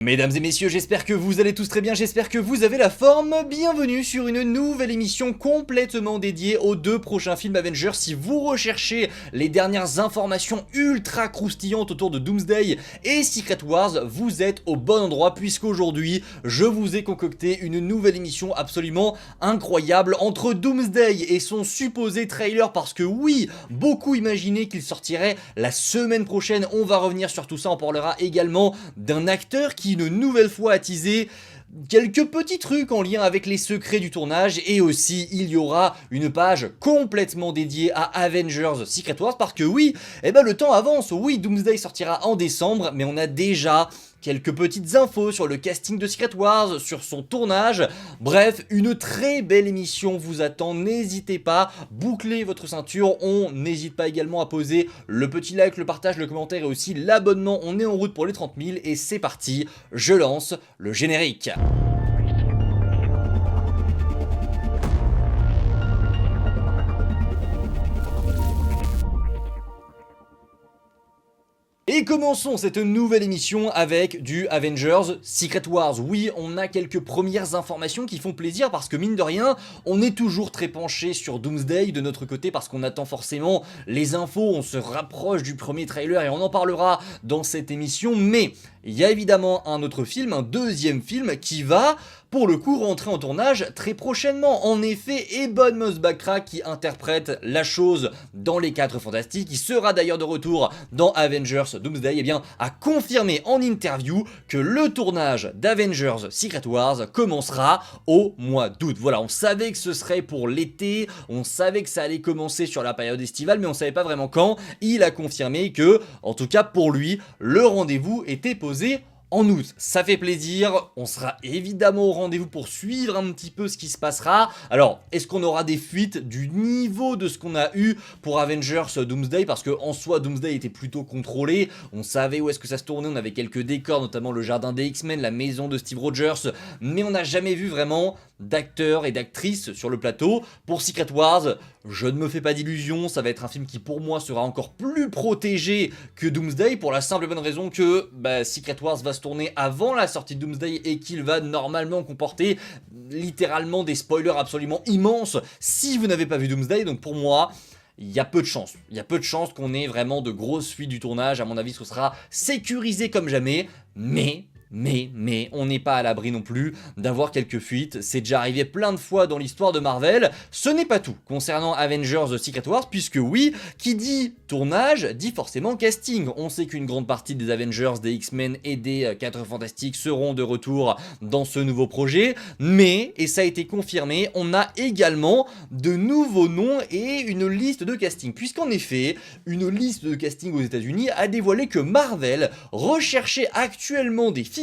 Mesdames et messieurs, j'espère que vous allez tous très bien, j'espère que vous avez la forme. Bienvenue sur une nouvelle émission complètement dédiée aux deux prochains films Avengers. Si vous recherchez les dernières informations ultra croustillantes autour de Doomsday et Secret Wars, vous êtes au bon endroit puisqu'aujourd'hui, je vous ai concocté une nouvelle émission absolument incroyable entre Doomsday et son supposé trailer parce que oui, beaucoup imaginaient qu'il sortirait la semaine prochaine. On va revenir sur tout ça, on parlera également d'un acteur qui une nouvelle fois a teasé quelques petits trucs en lien avec les secrets du tournage et aussi il y aura une page complètement dédiée à Avengers Secret Wars parce que oui, le temps avance, oui Doomsday sortira en décembre mais on a déjà quelques petites infos sur le casting de Secret Wars, sur son tournage, bref, une très belle émission vous attend, n'hésitez pas, bouclez votre ceinture, on n'hésite pas également à poser le petit like, le partage, le commentaire et aussi l'abonnement, on est en route pour les 30 000 et c'est parti, je lance le générique. Et commençons cette nouvelle émission avec du Avengers Secret Wars. Oui, on a quelques premières informations qui font plaisir parce que mine de rien, on est toujours très penché sur Doomsday de notre côté parce qu'on attend forcément les infos, on se rapproche du premier trailer et on en parlera dans cette émission, mais il y a évidemment un autre film, un deuxième film qui va pour le coup rentrer en tournage très prochainement. En effet, Ebon Moss-Backrack qui interprète la chose dans les 4 Fantastiques, qui sera d'ailleurs de retour dans Avengers Doomsday, a confirmé en interview que le tournage d'Avengers Secret Wars commencera au mois d'août. Voilà, on savait que ce serait pour l'été, on savait que ça allait commencer sur la période estivale, mais on savait pas vraiment quand. Il a confirmé que, en tout cas pour lui, le rendez-vous était posé en août. Ça fait plaisir, on sera évidemment au rendez-vous pour suivre un petit peu ce qui se passera. Alors, est-ce qu'on aura des fuites du niveau de ce qu'on a eu pour Avengers Doomsday? Parce que en soi, Doomsday était plutôt contrôlé, on savait où est-ce que ça se tournait, on avait quelques décors, notamment le jardin des X-Men, la maison de Steve Rogers, mais on n'a jamais vu vraiment d'acteurs et d'actrices sur le plateau. Pour Secret Wars, je ne me fais pas d'illusions, ça va être un film qui pour moi sera encore plus protégé que Doomsday, pour la simple et bonne raison que Secret Wars va se tourner avant la sortie de Doomsday et qu'il va normalement comporter littéralement des spoilers absolument immenses si vous n'avez pas vu Doomsday. Donc pour moi, il y a peu de chances. Il y a peu de chances qu'on ait vraiment de grosses fuites du tournage. À mon avis, ce sera sécurisé comme jamais, mais on n'est pas à l'abri non plus d'avoir quelques fuites, c'est déjà arrivé plein de fois dans l'histoire de Marvel. Ce n'est pas tout concernant Avengers Secret Wars, puisque oui, qui dit tournage, dit forcément casting. On sait qu'une grande partie des Avengers, des X-Men et des 4 Fantastiques seront de retour dans ce nouveau projet, mais, et ça a été confirmé, on a également de nouveaux noms et une liste de casting, puisqu'en effet, une liste de casting aux États-Unis a dévoilé que Marvel recherchait actuellement des figurants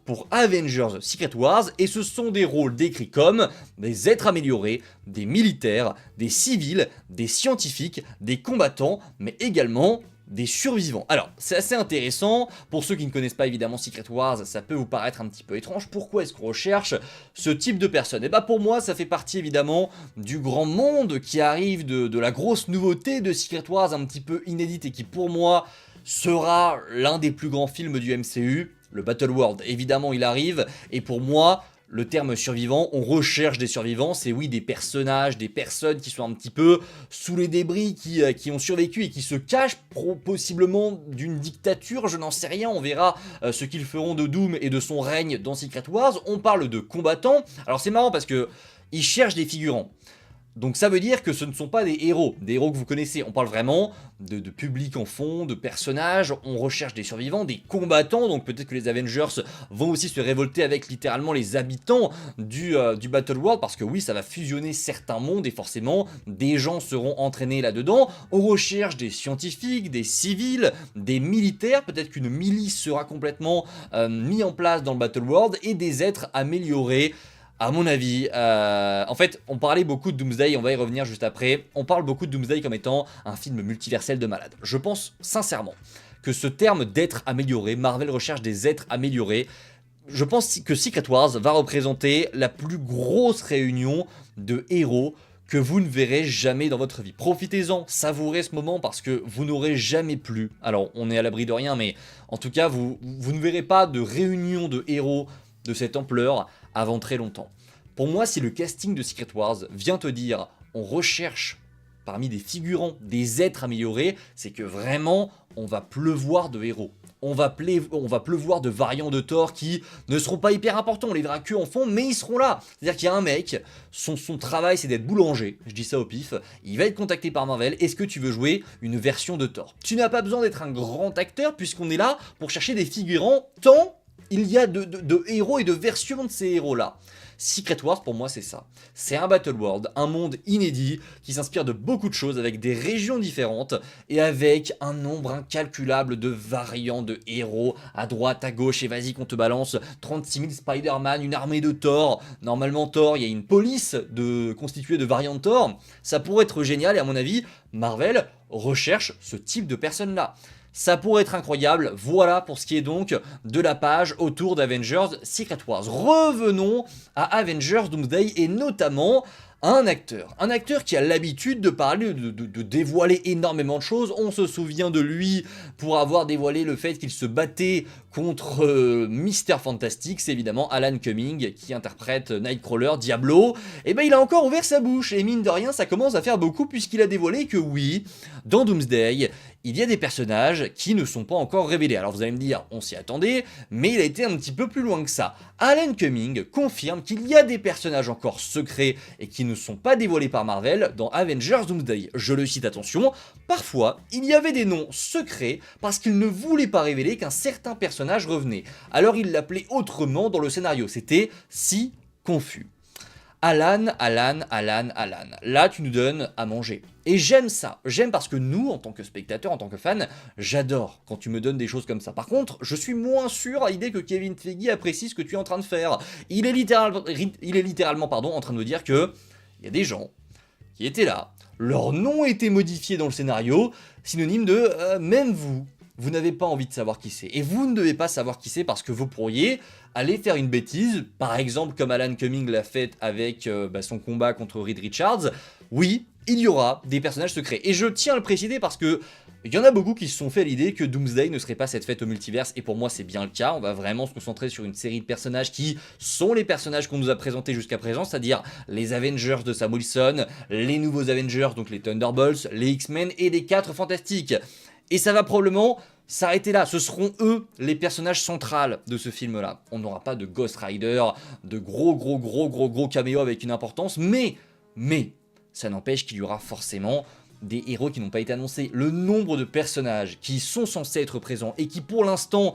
pour Avengers Secret Wars et ce sont des rôles décrits comme des êtres améliorés, des militaires, des civils, des scientifiques, des combattants, mais également des survivants. Alors, c'est assez intéressant, pour ceux qui ne connaissent pas évidemment Secret Wars, ça peut vous paraître un petit peu étrange, pourquoi est-ce qu'on recherche ce type de personnes? Et pour moi, ça fait partie évidemment du grand monde qui arrive, de la grosse nouveauté de Secret Wars, un petit peu inédite et qui pour moi sera l'un des plus grands films du MCU. Le Battle World, évidemment, il arrive, et pour moi, le terme survivant, on recherche des survivants, c'est oui des personnages, des personnes qui sont un petit peu sous les débris, qui ont survécu et qui se cachent possiblement d'une dictature, je n'en sais rien, on verra ce qu'ils feront de Doom et de son règne dans Secret Wars. On parle de combattants, alors c'est marrant parce que ils cherchent des figurants. Donc ça veut dire que ce ne sont pas des héros que vous connaissez, on parle vraiment de public en fond, de personnages, on recherche des survivants, des combattants, donc peut-être que les Avengers vont aussi se révolter avec littéralement les habitants du Battle World, parce que oui, ça va fusionner certains mondes et forcément des gens seront entraînés là-dedans. On recherche des scientifiques, des civils, des militaires, peut-être qu'une milice sera complètement mise en place dans le Battle World et des êtres améliorés. À mon avis, en fait, on parlait beaucoup de Doomsday, on va y revenir juste après, on parle beaucoup de Doomsday comme étant un film multiversel de malade. Je pense sincèrement que ce terme d'être amélioré, Marvel recherche des êtres améliorés, je pense que Secret Wars va représenter la plus grosse réunion de héros que vous ne verrez jamais dans votre vie. Profitez-en, savourez ce moment parce que vous n'aurez jamais plus. Alors, on est à l'abri de rien, mais en tout cas, vous ne verrez pas de réunion de héros de cette ampleur avant très longtemps. Pour moi, si le casting de Secret Wars vient te dire on recherche parmi des figurants des êtres améliorés, c'est que vraiment, on va pleuvoir de héros. On va pleuvoir de variants de Thor qui ne seront pas hyper importants, on les verra que en fond, mais ils seront là. C'est-à-dire qu'il y a un mec, son travail c'est d'être boulanger, je dis ça au pif, il va être contacté par Marvel, est-ce que tu veux jouer une version de Thor? Tu n'as pas besoin d'être un grand acteur puisqu'on est là pour chercher des figurants, tant il y a de héros et de versions de ces héros-là. Secret Wars, pour moi, c'est ça. C'est un Battle World, un monde inédit qui s'inspire de beaucoup de choses avec des régions différentes et avec un nombre incalculable de variants de héros à droite, à gauche. Et vas-y qu'on te balance 36 000 Spider-Man, une armée de Thor. Normalement, Thor, il y a une police constituée de variants de Thor. Ça pourrait être génial et à mon avis, Marvel recherche ce type de personnes-là. Ça pourrait être incroyable, voilà pour ce qui est donc de la page autour d'Avengers Secret Wars. Revenons à Avengers Doomsday et notamment un acteur qui a l'habitude de parler, de dévoiler énormément de choses. On se souvient de lui pour avoir dévoilé le fait qu'il se battait contre Mr. Fantastic, c'est évidemment Alan Cumming qui interprète Nightcrawler, Diablo. Et ben il a encore ouvert sa bouche et mine de rien ça commence à faire beaucoup puisqu'il a dévoilé que oui, dans Doomsday, il y a des personnages qui ne sont pas encore révélés. Alors vous allez me dire, on s'y attendait, mais il a été un petit peu plus loin que ça. Alan Cumming confirme qu'il y a des personnages encore secrets et qui ne sont pas dévoilés par Marvel dans Avengers Doomsday. Je le cite, attention, parfois il y avait des noms secrets parce qu'il ne voulait pas révéler qu'un certain personnage revenait. Alors il l'appelait autrement dans le scénario, c'était si confus. Alan. Là, tu nous donnes à manger. Et j'aime ça. J'aime parce que nous, en tant que spectateurs, en tant que fans, j'adore quand tu me donnes des choses comme ça. Par contre, je suis moins sûr à l'idée que Kevin Feige apprécie ce que tu es en train de faire. Il est littéralement en train de me dire que il y a des gens qui étaient là, leur nom était modifié dans le scénario, synonyme de même vous n'avez pas envie de savoir qui c'est. Et vous ne devez pas savoir qui c'est parce que vous pourriez aller faire une bêtise, par exemple comme Alan Cumming l'a fait avec son combat contre Reed Richards. Oui, il y aura des personnages secrets. Et je tiens à le préciser parce que il y en a beaucoup qui se sont fait à l'idée que Doomsday ne serait pas cette fête au multiverse, et pour moi c'est bien le cas. On va vraiment se concentrer sur une série de personnages qui sont les personnages qu'on nous a présentés jusqu'à présent, c'est-à-dire les Avengers de Sam Wilson, les nouveaux Avengers, donc les Thunderbolts, les X-Men et les 4 Fantastiques. Et ça va probablement s'arrêter là, ce seront eux les personnages centrales de ce film là. On n'aura pas de Ghost Rider, de gros caméos avec une importance, mais ça n'empêche qu'il y aura forcément des héros qui n'ont pas été annoncés. Le nombre de personnages qui sont censés être présents et qui pour l'instant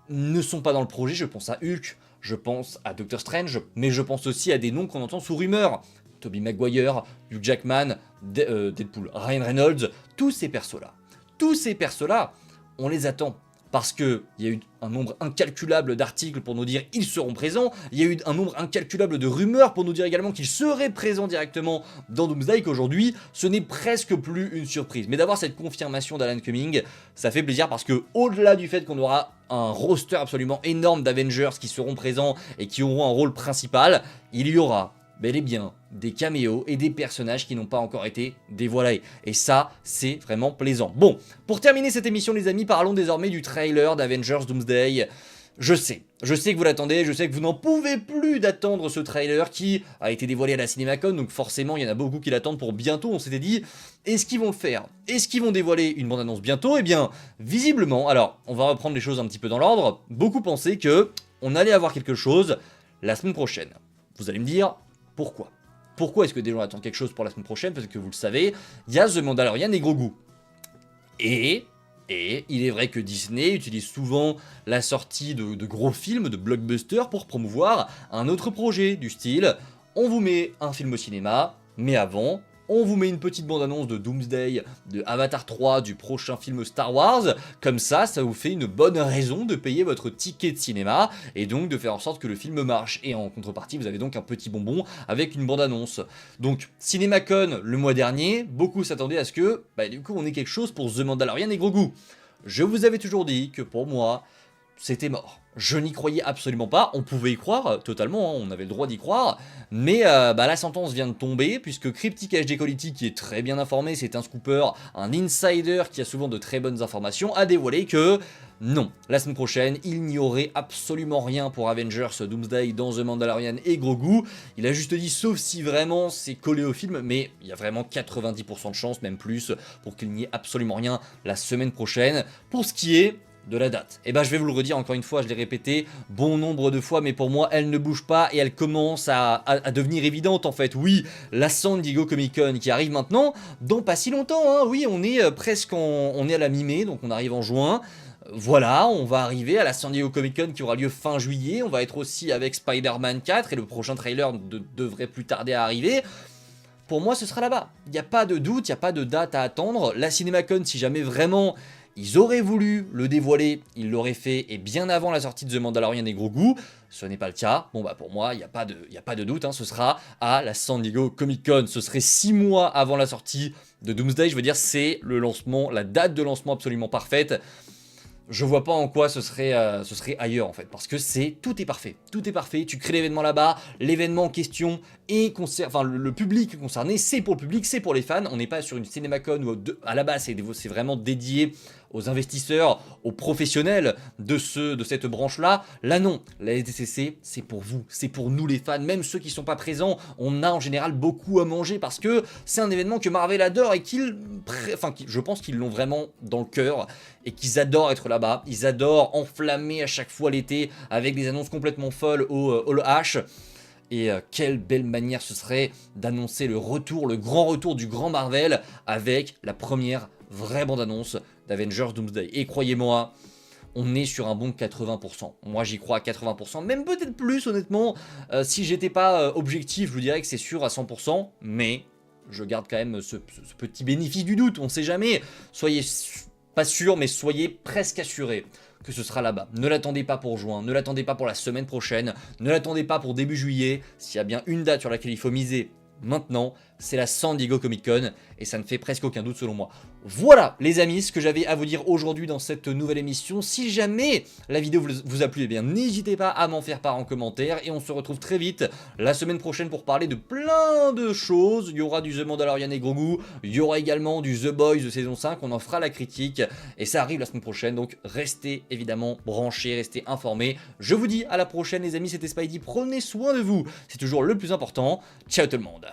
ne sont pas dans le projet, je pense à Hulk, je pense à Doctor Strange, mais je pense aussi à des noms qu'on entend sous rumeur. Tobey Maguire, Hugh Jackman, Deadpool, Ryan Reynolds, tous ces persos-là, on les attend. Parce qu'il y a eu un nombre incalculable d'articles pour nous dire qu'ils seront présents, il y a eu un nombre incalculable de rumeurs pour nous dire également qu'ils seraient présents directement dans Doomsday, qu'aujourd'hui, ce n'est presque plus une surprise. Mais d'avoir cette confirmation d'Alan Cumming, ça fait plaisir parce que, au-delà du fait qu'on aura un roster absolument énorme d'Avengers qui seront présents et qui auront un rôle principal, il y aura bel et bien des caméos et des personnages qui n'ont pas encore été dévoilés. Et ça, c'est vraiment plaisant. Bon, pour terminer cette émission les amis, parlons désormais du trailer d'Avengers Doomsday. Je sais que vous l'attendez, je sais que vous n'en pouvez plus d'attendre ce trailer qui a été dévoilé à la CinemaCon, donc forcément il y en a beaucoup qui l'attendent pour bientôt. On s'était dit, est-ce qu'ils vont le faire? Est-ce qu'ils vont dévoiler une bande-annonce bientôt? Eh bien, visiblement, alors on va reprendre les choses un petit peu dans l'ordre, beaucoup pensaient que on allait avoir quelque chose la semaine prochaine. Vous allez me dire, pourquoi? Pourquoi est-ce que des gens attendent quelque chose pour la semaine prochaine? Parce que vous le savez, il y a The Mandalorian et Grogu. Et il est vrai que Disney utilise souvent la sortie de gros films, de blockbusters, pour promouvoir un autre projet, du style, on vous met un film au cinéma, mais avant, on vous met une petite bande-annonce de Doomsday, de Avatar 3, du prochain film Star Wars, comme ça vous fait une bonne raison de payer votre ticket de cinéma, et donc de faire en sorte que le film marche, et en contrepartie vous avez donc un petit bonbon avec une bande-annonce. Donc CinemaCon le mois dernier, beaucoup s'attendaient à ce que, du coup on ait quelque chose pour The Mandalorian et Grogu. Je vous avais toujours dit que pour moi, c'était mort. Je n'y croyais absolument pas, on pouvait y croire totalement, hein, on avait le droit d'y croire, mais la sentence vient de tomber, puisque Cryptic HD Quality, qui est très bien informé, c'est un scooper, un insider qui a souvent de très bonnes informations, a dévoilé que non, la semaine prochaine, il n'y aurait absolument rien pour Avengers Doomsday dans The Mandalorian et Grogu. Il a juste dit, sauf si vraiment c'est collé au film, mais il y a vraiment 90% de chance, même plus, pour qu'il n'y ait absolument rien la semaine prochaine. Pour ce qui est de la date, et je vais vous le redire encore une fois, je l'ai répété bon nombre de fois, mais pour moi elle ne bouge pas et elle commence à devenir évidente en fait. Oui, la San Diego Comic Con qui arrive maintenant dans pas si longtemps, hein. Oui, on est on est à la mi-mai, donc on arrive en juin. Voilà, on va arriver à la San Diego Comic Con qui aura lieu fin juillet, on va être aussi avec Spider-Man 4 et le prochain trailer devrait plus tarder à arriver. Pour moi ce sera là-bas, il n'y a pas de doute, il n'y a pas de date à attendre. La CinemaCon, si jamais vraiment ils auraient voulu le dévoiler, ils l'auraient fait et bien avant la sortie de The Mandalorian et Grogu. Ce n'est pas le cas. Bon pour moi, il n'y a pas de doute, hein, ce sera à la San Diego Comic Con. Ce serait 6 mois avant la sortie de Doomsday, je veux dire, c'est le lancement, la date de lancement absolument parfaite. Je vois pas en quoi ce serait ailleurs en fait, parce que tout est parfait, tu crées l'événement là-bas, l'événement en question est le public concerné, c'est pour le public, c'est pour les fans, on n'est pas sur une CinemaCon où à la base c'est vraiment dédié aux investisseurs, aux professionnels de cette branche-là. Là non, la SDCC c'est pour vous, c'est pour nous les fans, même ceux qui sont pas présents, on a en général beaucoup à manger parce que c'est un événement que Marvel adore et je pense qu'ils l'ont vraiment dans le cœur et qu'ils adorent être là-bas, ils adorent enflammer à chaque fois l'été avec des annonces complètement folles au Hall H. Et quelle belle manière ce serait d'annoncer le grand retour du grand Marvel avec la première vraie bande-annonce d'Avengers Doomsday. Et croyez-moi, on est sur un bon 80%. Moi j'y crois à 80%, même peut-être plus honnêtement. Si j'étais pas objectif, je vous dirais que c'est sûr à 100%, mais je garde quand même ce petit bénéfice du doute, on sait jamais. Soyez pas sûr, mais soyez presque assurés que ce sera là-bas. Ne l'attendez pas pour juin, ne l'attendez pas pour la semaine prochaine, ne l'attendez pas pour début juillet. S'il y a bien une date sur laquelle il faut miser maintenant, c'est la San Diego Comic Con et ça ne fait presque aucun doute selon moi. Voilà les amis, ce que j'avais à vous dire aujourd'hui dans cette nouvelle émission. Si jamais la vidéo vous a plu, eh bien n'hésitez pas à m'en faire part en commentaire et on se retrouve très vite la semaine prochaine pour parler de plein de choses. Il y aura du The Mandalorian et Grogu, il y aura également du The Boys de saison 5, on en fera la critique et ça arrive la semaine prochaine, donc restez évidemment branchés, restez informés. Je vous dis à la prochaine les amis, c'était Spidey, prenez soin de vous, c'est toujours le plus important. Ciao tout le monde.